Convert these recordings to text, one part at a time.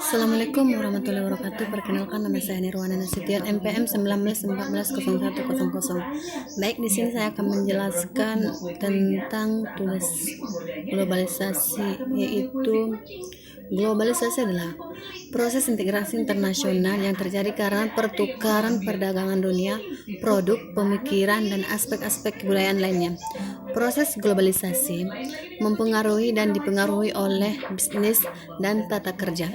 Assalamualaikum warahmatullahi wabarakatuh. Perkenalkan, nama saya Nirwana Nasution, NPM 19140100. Baik, di sini saya akan menjelaskan tentang tugas globalisasi, yaitu globalisasi adalah proses integrasi internasional yang terjadi karena pertukaran perdagangan dunia, produk, pemikiran, dan aspek-aspek kebudayaan lainnya. Proses globalisasi mempengaruhi dan dipengaruhi oleh bisnis dan tata kerja,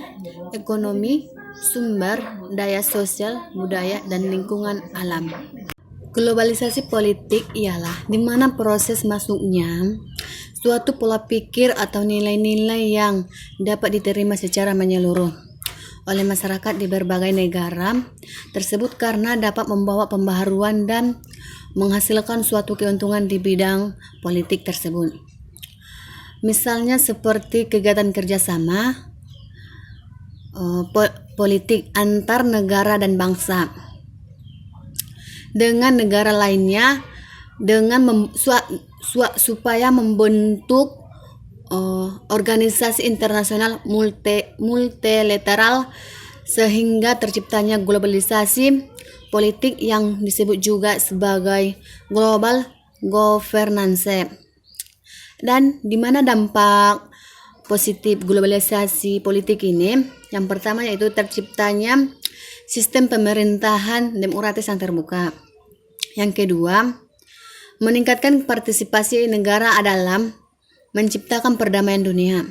ekonomi, sumber daya sosial, budaya, dan lingkungan alam. Globalisasi politik ialah di mana proses masuknya suatu pola pikir atau nilai-nilai yang dapat diterima secara menyeluruh oleh masyarakat di berbagai negara tersebut karena dapat membawa pembaharuan dan menghasilkan suatu keuntungan di bidang politik tersebut. Misalnya seperti kegiatan kerjasama politik antar negara dan bangsa dengan negara lainnya dengan supaya membentuk organisasi internasional multilateral sehingga terciptanya globalisasi politik yang disebut juga sebagai global governance. Dan di mana dampak positif globalisasi politik ini? Yang pertama yaitu terciptanya sistem pemerintahan demokratis yang terbuka. Yang kedua, meningkatkan partisipasi negara dalam menciptakan perdamaian dunia.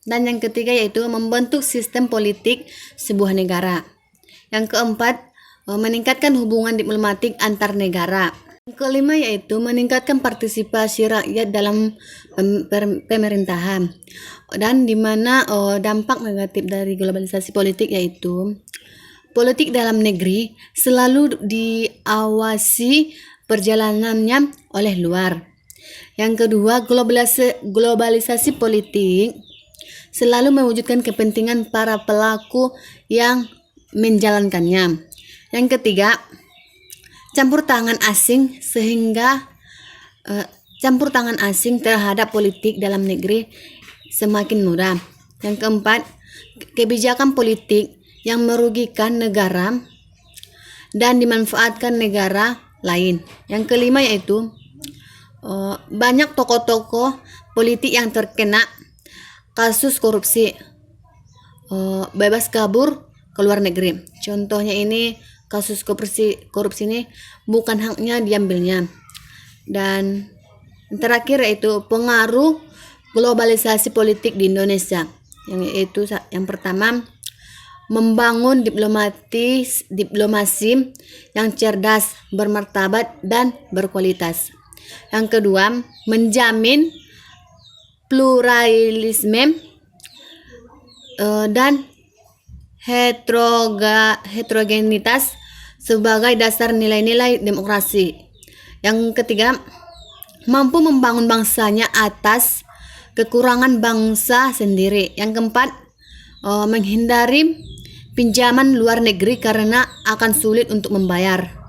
Dan yang ketiga yaitu membentuk sistem politik sebuah negara. Yang keempat, meningkatkan hubungan diplomatik antar negara. Yang kelima yaitu meningkatkan partisipasi rakyat dalam pemerintahan. Dan di mana dampak negatif dari globalisasi politik yaitu politik dalam negeri selalu diawasi perjalanannya oleh luar. Yang kedua, globalisasi politik selalu mewujudkan kepentingan para pelaku yang menjalankannya. Yang ketiga, campur tangan asing terhadap politik dalam negeri semakin mudah. Yang keempat, kebijakan politik yang merugikan negara dan dimanfaatkan negara lain. Yang kelima yaitu banyak tokoh-tokoh politik yang terkena kasus korupsi bebas kabur ke luar negeri. Contohnya ini kasus korupsi ini bukan haknya diambilnya. Dan terakhir yaitu pengaruh globalisasi politik di Indonesia, yaitu yang pertama, membangun diplomasi yang cerdas, bermartabat, dan berkualitas. Yang kedua, menjamin pluralisme dan heterogenitas sebagai dasar nilai-nilai demokrasi. Yang ketiga, mampu membangun bangsanya atas kekurangan bangsa sendiri. Yang keempat, menghindari pinjaman luar negeri karena akan sulit untuk membayar.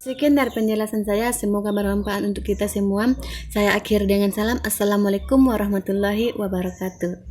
Sekian dari penjelasan saya, semoga bermanfaat untuk kita semua. Saya akhiri dengan salam. Assalamualaikum warahmatullahi wabarakatuh.